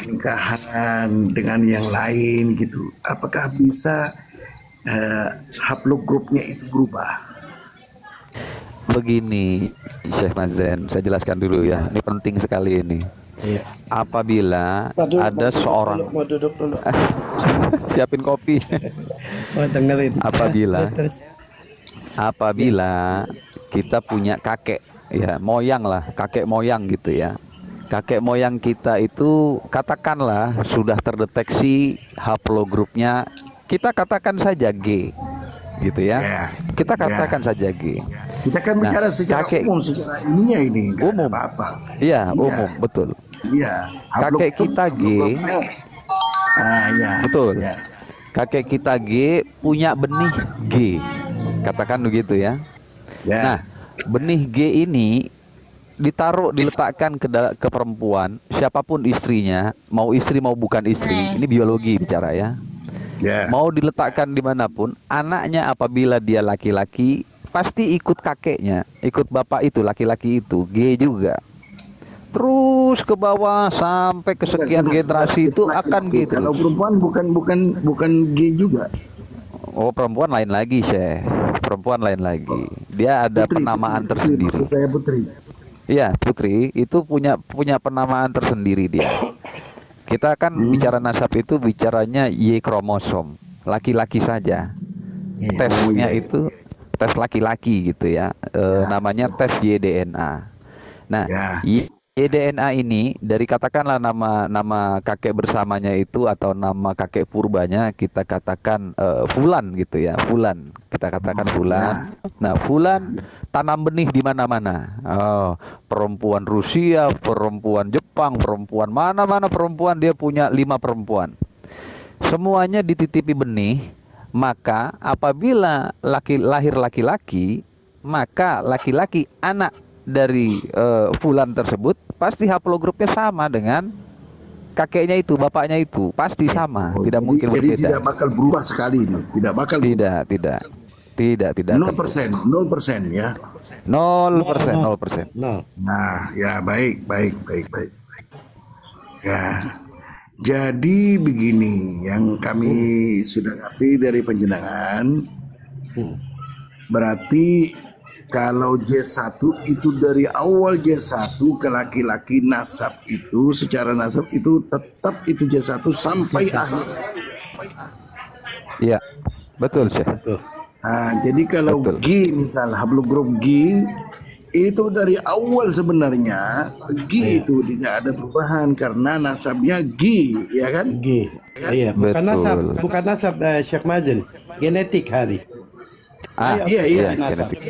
nikahan dengan yang lain gitu, apakah bisa haplogrupnya itu berubah? Begini, Syekh Mazen, saya jelaskan dulu ya. Ini penting sekali ini. Iya. Apabila Ntar dulu, ada seorang mau duduk dulu. siapin kopi. Mau dengerin. Apabila Terus. Ya. apabila kita punya kakek, ya moyang lah, kakek moyang gitu ya. Kakek moyang kita itu katakanlah sudah terdeteksi haplogrupnya, kita katakan saja G, gitu ya. Ya, Kita ya. katakan saja G. Kita kan Nah, bicara secara kakek umum, secara ininya ini nggak ada umum, apa-apa. iya Iya, umum, betul. iya. Kakek kita G, Haplogrupnya, ya, betul. ya, Kakek kita G punya benih G, katakan begitu ya. Nah, ya, benih G ini diletakkan ke perempuan, siapapun istrinya, mau istri mau bukan istri, ini biologi bicara ya. ya. Mau diletakkan dimanapun, anaknya apabila dia laki-laki, pasti ikut kakeknya, ikut bapak itu, laki-laki itu, G juga. Terus ke bawah sampai kesekian generasi itu akan Laki-laki. G Kalau terus. perempuan bukan G juga. Oh, perempuan lain lagi, Syekh. Perempuan lain lagi. Dia ada penamaan Putri, maksud tersendiri. saya putri. Iya, putri itu punya punya penamaan tersendiri dia. Kita kan bicara Hmm. nasab itu bicaranya Y kromosom, laki-laki saja. Iya. Oh Tesnya iya, iya, itu tes laki-laki gitu ya. ya, Namanya tes YDNA. Nah, ya, YDNA ini dari katakanlah nama nama kakek bersamanya itu atau nama kakek purbanya kita katakan Fulan gitu ya, Fulan. Kita katakan Fulan. ya. Nah, Fulan tanam benih di mana-mana. Oh, perempuan Rusia, perempuan Jepang, perempuan mana-mana perempuan dia punya 5 perempuan. Semuanya dititipi benih, maka apabila lahir laki-laki, maka laki-laki anak dari Fulan tersebut pasti haplogrupnya sama dengan kakeknya itu, bapaknya itu, pasti sama, Oh, tidak mungkin jadi berbeda. tidak bakal berubah sekali ini, tidak bakal berubah. Tidak, tidak, tidak Nol akan persen, berubah. 0% ya. 0%, No, 0%. no. Nah, ya baik, baik, baik, baik. Ya, jadi begini yang kami sudah ngerti dari penjenengan, Hmm. berarti kalau J1 itu dari awal J1 ke laki-laki nasab itu secara nasab itu tetap itu J1 sampai akhir. Iya, betul, Syekh. Betul. Nah, jadi kalau Betul. G misal haplogrup G itu dari awal sebenarnya G Iya. itu tidak ada perubahan karena nasabnya G, ya kan? G. Iya, Betul. bukan nasab Syekh Mazen. Genetik hari. Ayo, Iya, iya, Iya, nasab. genetik.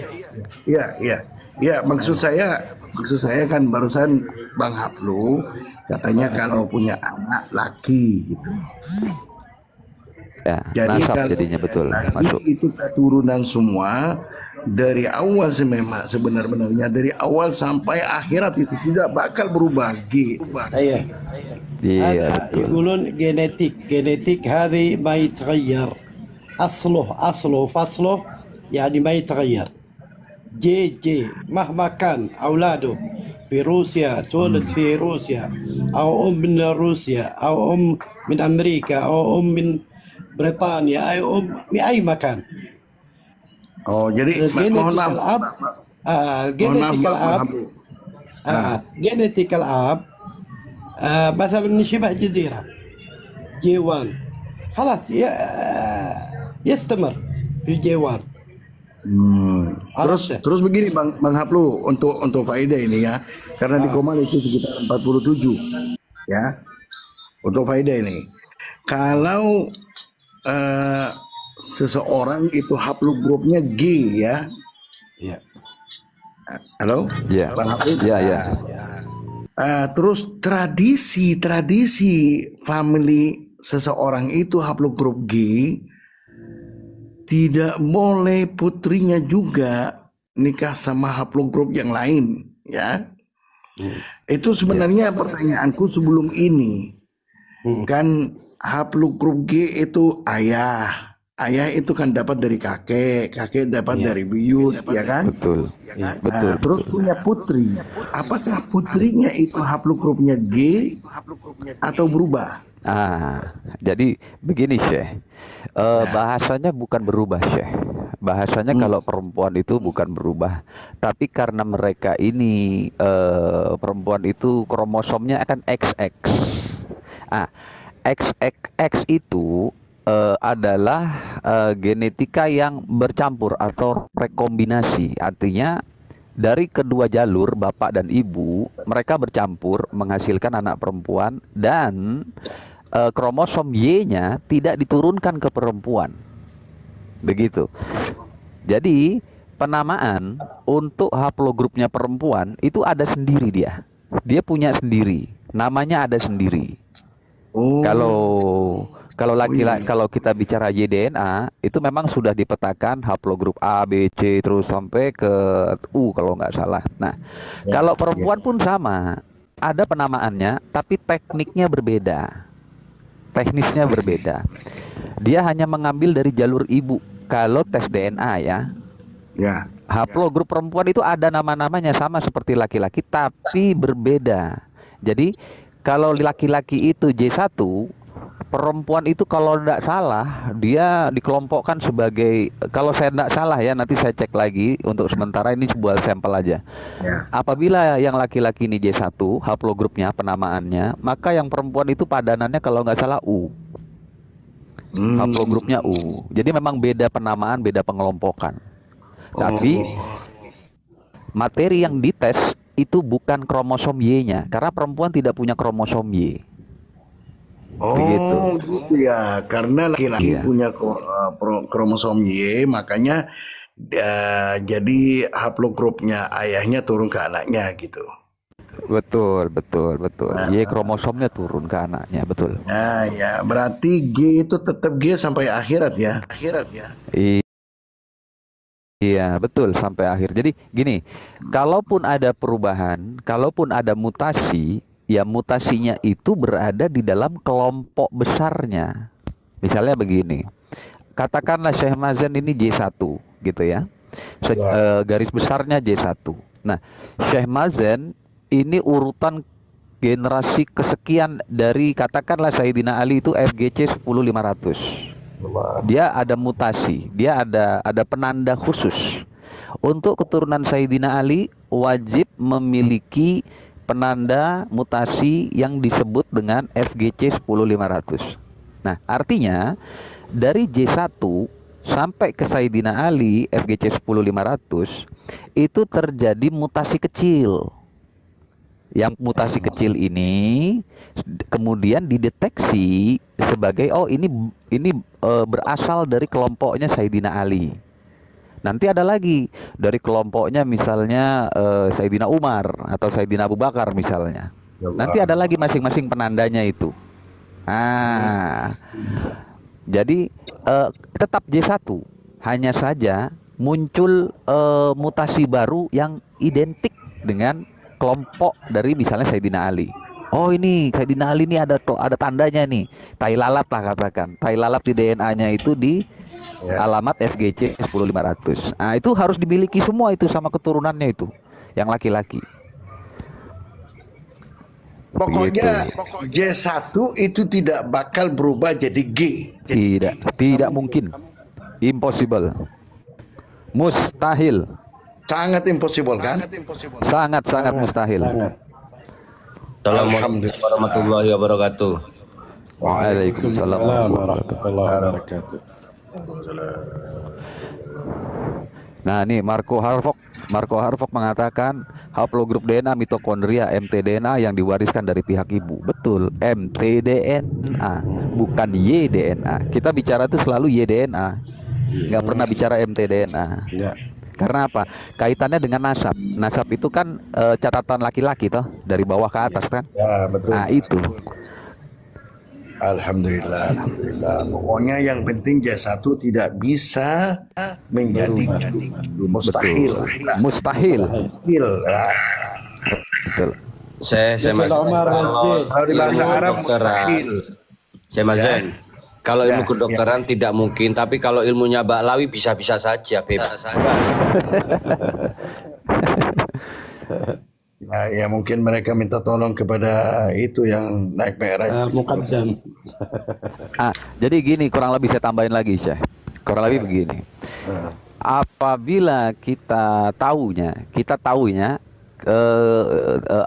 iya, iya. Ya, maksud saya kan barusan Bang Haplu katanya kalau punya anak laki gitu. Ya, Jadi nasab kalau jadinya betul laki masuk. itu keturunan semua dari awal sebenarnya dari awal sampai akhirat itu tidak bakal berubah G. Iya. Iya, هذا betul. يقولون جينيتيك هذه ما يتغير أصله فصله يعني ما يتغير جي مهما كان أولاده في روسيا تولد في روسيا أو أم من روسيا أو أم من أمريكا أو أم من بريطانيا أي أم من أي مكان Oh, jadi mohon جينيتيك maaf, الأب mohon maaf جينيتيك Bang الأب Haplu. جينيتيك الأب مثلا شبه جزيرة جيوان خلاص يستمر في الجيوان. Terus begini Bang Haplu untuk faedah ini ya, karena di Komal itu sekitar 47 ya. Untuk faedah ini, kalau seseorang itu haplogrupnya G ya, Ya. halo, Iya. Bang Haplu. Iya, iya. Terus tradisi family seseorang itu haplogrup G tidak boleh putrinya juga nikah sama haplogrup yang lain ya. Itu sebenarnya pertanyaanku sebelum ini. Kan haplogrup G itu ayah, ayah itu kan dapat dari kakek, kakek dapat Iya. dari buyut, ya kan? Betul. Iya. Betul. Nah, terus punya putri. Apakah putrinya itu haplogrupnya G atau berubah? Jadi begini Syekh, bahasanya bukan berubah Syekh. Bahasanya kalau perempuan itu bukan berubah, tapi karena mereka ini perempuan itu kromosomnya akan XX. XX itu adalah genetika yang bercampur atau rekombinasi. Artinya dari kedua jalur bapak dan ibu mereka bercampur menghasilkan anak perempuan dan kromosom Y-nya tidak diturunkan ke perempuan. Begitu. Jadi penamaan untuk haplogrupnya perempuan itu ada sendiri dia. Dia punya sendiri. Namanya ada sendiri. Oh, Kalau laki-laki, kalau kita bicara YDNA itu memang sudah dipetakan haplogrup A, B, C terus sampai ke U kalau nggak salah. Nah, ya, kalau perempuan pun sama, ada penamaannya, tapi tekniknya berbeda, teknisnya berbeda. Dia hanya mengambil dari jalur ibu. Kalau tes DNA ya, ya. haplogrup perempuan itu ada nama-namanya sama seperti laki-laki, tapi berbeda. Jadi kalau laki-laki itu J1, perempuan itu kalau tidak salah dia dikelompokkan sebagai, kalau saya tidak salah ya, nanti saya cek lagi, untuk sementara ini sebuah sampel aja. Ya. Apabila yang laki-laki ini J1 haplogrupnya penamaannya, maka yang perempuan itu padanannya kalau nggak salah U. Haplogrupnya U. Jadi memang beda penamaan, beda pengelompokan. Tapi materi yang dites itu bukan kromosom Y-nya, karena perempuan tidak punya kromosom Y. Oh, Begitu. gitu ya. Karena laki-laki Iya. punya kromosom Y, makanya jadi haplogrupnya ayahnya turun ke anaknya gitu. Betul. Y kromosomnya turun ke anaknya, betul. Nah, ya, berarti G itu tetap G sampai akhirat ya. Iya, betul, sampai akhir. Jadi gini, kalaupun ada perubahan, kalaupun ada mutasi, ya mutasinya itu berada di dalam kelompok besarnya. Misalnya begini, katakanlah Syekh Mazen ini J1 gitu ya. Garis besarnya J1. Nah, Syekh Mazen ini urutan generasi kesekian dari, katakanlah Sayyidina Ali itu FGC 10500. Dia ada mutasi, dia ada penanda khusus. Untuk keturunan Sayyidina Ali wajib memiliki penanda mutasi yang disebut dengan FGC 10500. Nah, artinya dari J1 sampai ke Sayyidina Ali FGC 10500 itu terjadi mutasi kecil. Yang mutasi kecil ini kemudian dideteksi sebagai, oh ini berasal dari kelompoknya Sayyidina Ali. Nanti ada lagi dari kelompoknya misalnya Sayyidina Umar atau Sayyidina Abu Bakar misalnya. Nanti ada lagi masing-masing penandanya itu. Jadi tetap J1, hanya saja muncul mutasi baru yang identik dengan kelompok dari misalnya Sayyidina Ali. Oh, ini Sayyidina Ali ini ada tandanya nih, tai lalat lah katakan. Tai lalat di DNA-nya itu di alamat FGC 10500. Nah, itu harus dimiliki semua itu sama keturunannya itu, yang laki-laki. Pokoknya J1 itu tidak bakal berubah jadi G. Tidak mungkin. Impossible. Mustahil. Sangat impossible kan? Sangat mustahil. Assalamualaikum warahmatullahi wabarakatuh. Waalaikumsalam warahmatullahi wabarakatuh. Nah, ini Marco Harvok mengatakan haplogrup DNA mitokondria mtDNA yang diwariskan dari pihak ibu. Betul, mtDNA, bukan YDNA. Kita bicara itu selalu YDNA, nggak pernah bicara mtDNA. Karena apa? Kaitannya dengan nasab. Nasab itu kan catatan laki-laki toh, dari bawah ke atas kan? Ya, betul. Nah, itu. Alhamdulillah. Pokoknya yang penting J1 tidak bisa menjadi mustahil. Mustahil. Betul. Saya Umar Masjid. Kalau di bahasa Arab mustahil. Saya Mazen. Kalau ilmu Ya, kedokteran tidak mungkin, tapi kalau ilmunya Mbak Lawi bisa-bisa saja, bebas saja. ya mungkin mereka minta tolong kepada itu yang naik merah. Muqaddam. Jadi gini, kurang lebih saya tambahin lagi, Syekh. Kurang lebih begini. Apabila kita tahunya,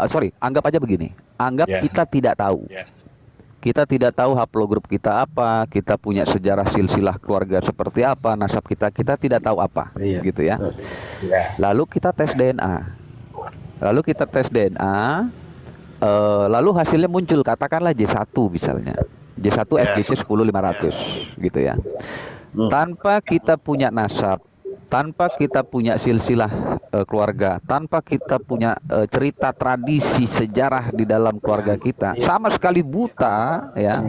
sorry, anggap aja begini. Anggap Ya. kita tidak tahu. Ya. Kita tidak tahu haplogrup kita apa, kita punya sejarah silsilah keluarga seperti apa, nasab kita tidak tahu apa, Iya. gitu ya. Lalu kita tes DNA. Lalu hasilnya muncul, katakanlah J1 misalnya. J1 FGC 10500 gitu ya. Tanpa kita punya nasab, tanpa kita punya silsilah keluarga, tanpa kita punya cerita tradisi sejarah di dalam keluarga kita, sama sekali buta ya.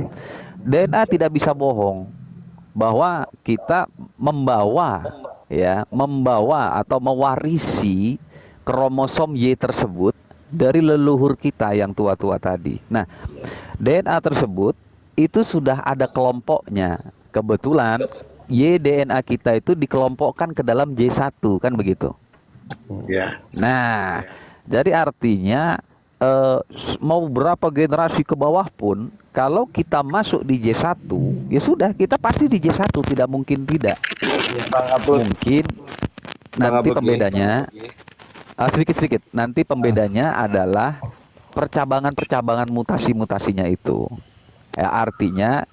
DNA tidak bisa bohong bahwa kita membawa atau mewarisi kromosom Y tersebut dari leluhur kita yang tua-tua tadi. Nah, DNA tersebut itu sudah ada kelompoknya. Kebetulan YDNA kita itu dikelompokkan ke dalam J1, kan begitu. Ya. Nah, jadi artinya mau berapa generasi ke bawah pun, kalau kita masuk di J1, ya sudah, kita pasti di J1, tidak mungkin tidak. Mungkin nanti pembedanya sedikit-sedikit. Nanti pembedanya adalah percabangan-percabangan mutasi-mutasinya itu. Ya, artinya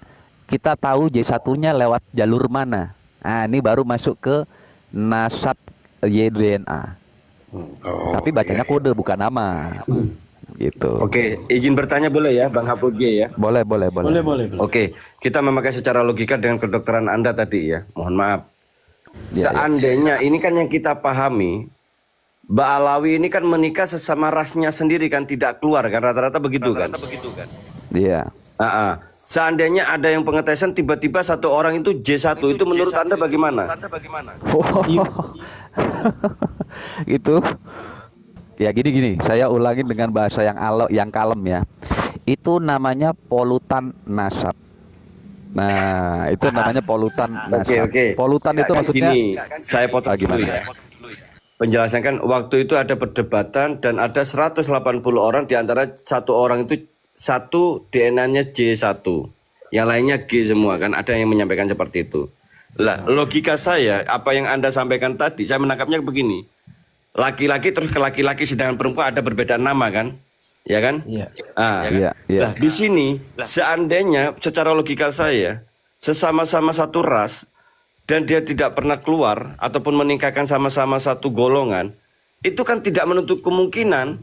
kita tahu J1-nya lewat jalur mana. Nah, ini baru masuk ke nasab YDNA. Tapi bacanya kode bukan nama. Gitu. Oke, izin bertanya boleh ya, Bang Haful G ya? Boleh. Boleh. Oke, kita memakai secara logika dengan kedokteran Anda tadi ya. Mohon maaf. Seandainya ini kan yang kita pahami, Mbak Alawi ini kan menikah sesama rasnya sendiri kan, tidak keluar kan, rata-rata begitu kan? Iya. Seandainya ada yang pengetesan tiba-tiba satu orang itu J1, itu menurut Anda bagaimana? Itu ya gini, saya ulangin dengan bahasa yang kalem ya. Itu namanya polutan nasab. Nah, itu namanya polutan nasab. Oke. Polutan itu maksudnya Gini, saya potong dulu gimana? ya. Penjelasan kan waktu itu ada perdebatan dan ada 180 orang, di antara satu orang itu satu DNA-nya J1, yang lainnya G semua kan, ada yang menyampaikan seperti itu. Lah, logika saya, apa yang Anda sampaikan tadi, saya menangkapnya begini. Laki-laki terus ke laki-laki, sedangkan perempuan ada perbedaan nama kan? Ya kan? Iya. Iya. Lah, di sini seandainya secara logika saya sesama-sama satu ras dan dia tidak pernah keluar ataupun menikahkan sama-sama satu golongan, itu kan tidak menutup kemungkinan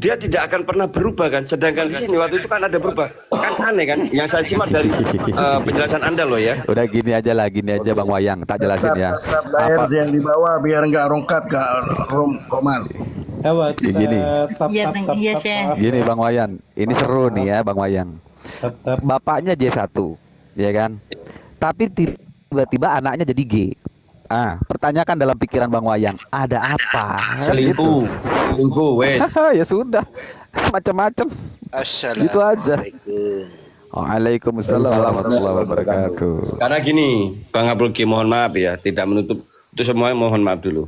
dia tidak akan pernah berubah kan. Sedangkan di sini waktu itu kan ada berubah. Kan aneh kan? Yang saya simak dari penjelasan Anda loh ya. Udah gini aja Bang Wayang, tak jelasin ya. Tetap layar yang di bawah biar nggak rongkat ke Rom Komal. Gini. Iya, Syekh. Gini Bang Wayan, ini seru nih ya Bang Wayang. Bapaknya J1, ya kan? Tapi tiba-tiba anaknya jadi G. Pertanyakan dalam pikiran Bang Wayang, ada apa? Selingkuh, wes. Ya sudah, macam-macam. Itu aja. Waalaikumsalam warahmatullahi wabarakatuh. Karena gini, Bang Abdul Ki, mohon maaf ya, tidak menutup itu semuanya, mohon maaf dulu.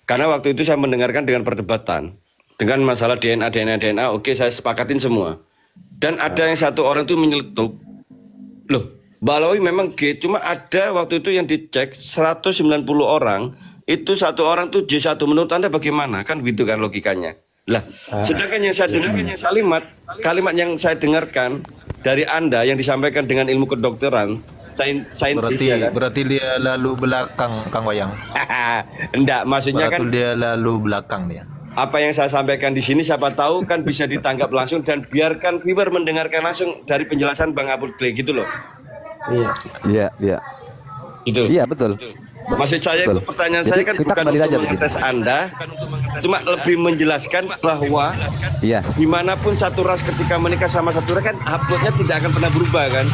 Karena waktu itu saya mendengarkan dengan perdebatan dengan masalah DNA, oke saya sepakatin semua. Dan ada yang satu orang itu menyeletuk, loh, Mbak Alawi memang G, cuma ada waktu itu yang dicek 190 orang, itu satu orang tuh J1, menurut Anda bagaimana? Kan gitu kan logikanya. Lah, sedangkan yang saya dengarkan yang kalimat yang saya dengarkan dari Anda yang disampaikan dengan ilmu kedokteran, saintis ya kan? Berarti dia lalu belakang, Kang Wayang. Enggak, maksudnya Berarti kan dia lalu belakang dia. apa yang saya sampaikan di sini siapa tahu kan bisa ditangkap langsung dan biarkan viewer mendengarkan langsung dari penjelasan Bang Abdul Clay gitu loh. Iya. Gitu. Iya, betul. Maksud saya itu pertanyaan saya kan kita bukan kembali untuk aja mengetes Anda, cuma lebih menjelaskan bahwa Iya. dimanapun satu ras ketika menikah sama satu ras kan uploadnya tidak akan pernah berubah kan.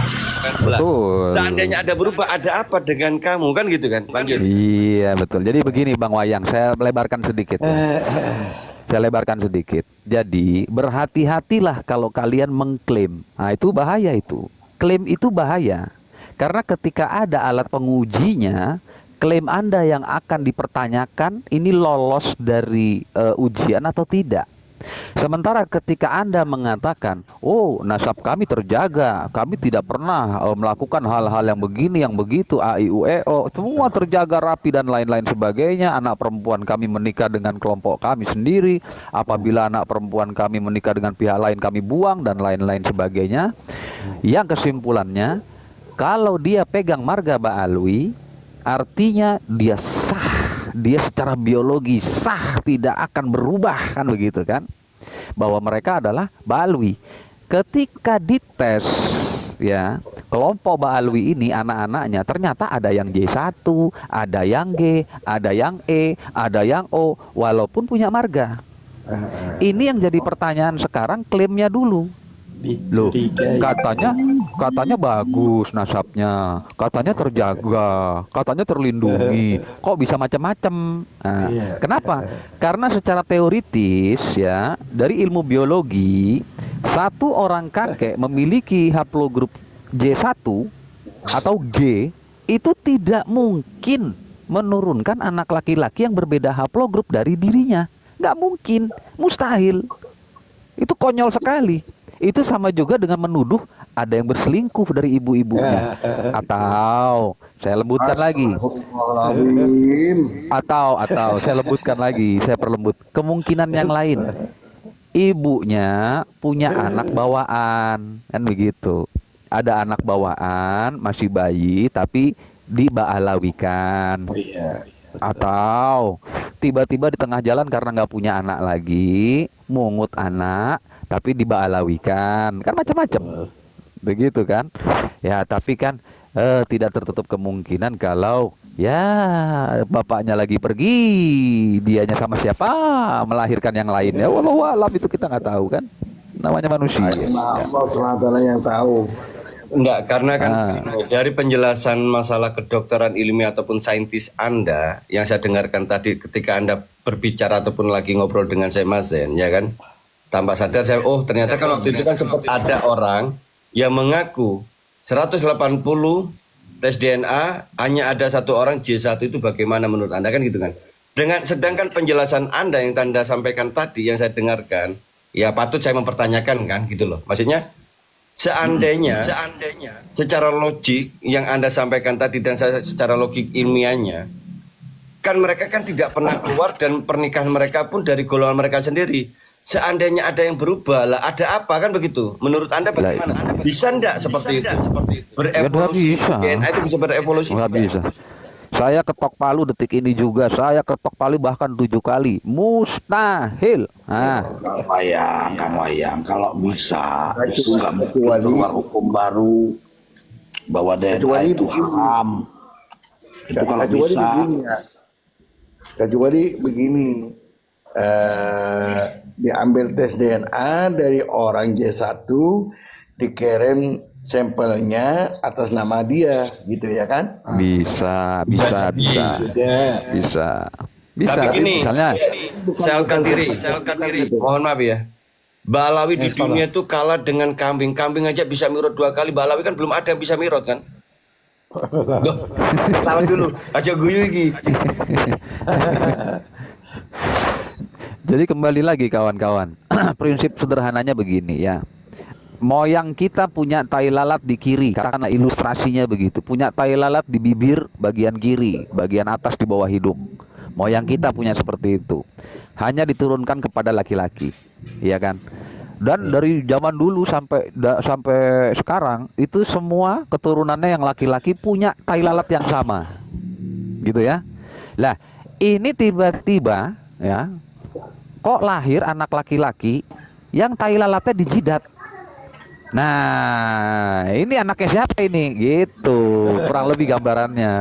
Lah, Betul. seandainya ada berubah, ada apa dengan kamu kan gitu kan? Lanjut. Iya, betul. Jadi begini Bang Wayang, saya lebarkan sedikit. Jadi berhati-hatilah kalau kalian mengklaim. Nah, itu bahaya itu. klaim itu bahaya. Karena ketika ada alat pengujinya, klaim Anda yang akan dipertanyakan ini lolos dari ujian atau tidak. Sementara ketika Anda mengatakan, oh nasab kami terjaga, kami tidak pernah melakukan hal-hal yang begini, yang begitu, A, I, U, E, O, semua terjaga rapi dan lain-lain sebagainya. Anak perempuan kami menikah dengan kelompok kami sendiri. Apabila anak perempuan kami menikah dengan pihak lain, kami buang dan lain-lain sebagainya. Yang kesimpulannya, kalau dia pegang marga Ba'alwi, artinya dia sah. Dia secara biologi sah, tidak akan berubah, kan begitu kan? Bahwa mereka adalah Ba'alwi. Ketika dites ya, kelompok Ba'alwi ini anak-anaknya ternyata ada yang J1, ada yang G, ada yang E, ada yang O, walaupun punya marga. Ini yang jadi pertanyaan sekarang, klaimnya dulu. Loh, katanya bagus nasabnya, katanya terjaga, katanya terlindungi, kok bisa macam-macam. Nah, kenapa? Karena secara teoritis ya, dari ilmu biologi, satu orang kakek memiliki haplogrup J1 atau G itu tidak mungkin menurunkan anak laki-laki yang berbeda haplogrup dari dirinya. Nggak mungkin, mustahil. Itu konyol sekali. Itu sama juga dengan menuduh ada yang berselingkuh dari ibu-ibunya. Atau saya lembutkan lagi. Atau saya lembutkan lagi, saya perlembut. Kemungkinan yang lain. Ibunya punya anak bawaan, kan begitu. Ada anak bawaan, masih bayi tapi diba'alawikan. Atau tiba-tiba di tengah jalan karena nggak punya anak lagi, mungut anak tapi diba'alawikan, kan macam-macam begitu kan ya. Tapi kan tidak tertutup kemungkinan kalau ya bapaknya lagi pergi, dianya sama siapa melahirkan yang lain ya, wallahu alam, itu kita nggak tahu kan, namanya manusia. Allah SWT yang tahu. Enggak, karena kan dari penjelasan masalah kedokteran ilmiah ataupun saintis Anda yang saya dengarkan tadi ketika Anda berbicara ataupun lagi ngobrol dengan saya Mas Zen, ya kan? Tanpa sadar saya, oh ternyata kan waktu itu kan sempat ada orang yang mengaku 180 tes DNA hanya ada satu orang J1, itu bagaimana menurut Anda, kan gitu kan? Sedangkan penjelasan Anda yang Anda sampaikan tadi yang saya dengarkan, ya patut saya mempertanyakan kan gitu loh. Maksudnya seandainya secara logik yang Anda sampaikan tadi dan saya secara logik ilmiahnya, kan mereka kan tidak pernah keluar dan pernikahan mereka pun dari golongan mereka sendiri. Seandainya ada yang berubah, lah ada apa, kan begitu? Menurut Anda bagaimana? Bisa enggak seperti itu? Berevolusi, Ya, DNA itu bisa berevolusi? Nggak bisa. Saya ketok palu detik ini juga, saya ketok palu bahkan 7 kali, mustahil. Nah, Kang Wayang, kalau bisa itu nggak mungkin keluar hukum baru bahwa DNA itu haram. Itu kalau bisa. Kecuali begini, diambil tes DNA dari orang J1, dikirim sampelnya atas nama dia, gitu ya kan? bisa. Tapi gini, Misalnya, selkan diri. Mohon maaf ya. Ba'alawi di dunia itu kalah dengan kambing. Kambing aja bisa mirot 2 kali. Ba'alawi kan belum ada yang bisa mirot kan? Tahan dulu, aja guyu iki. jadi kembali lagi kawan-kawan, prinsip sederhananya begini ya. Moyang kita punya tai lalat di kiri, karena ilustrasinya begitu. Punya tai lalat di bibir bagian kiri, bagian atas di bawah hidung. Moyang kita punya seperti itu. Hanya diturunkan kepada laki-laki, ya kan? Dan dari zaman dulu sampai sekarang itu semua keturunannya yang laki-laki punya tai lalat yang sama, gitu ya. Lah, ini tiba-tiba ya, kok lahir anak laki-laki yang tai lalatnya dijidat. Nah, ini anaknya siapa ini? Gitu, kurang lebih gambarannya.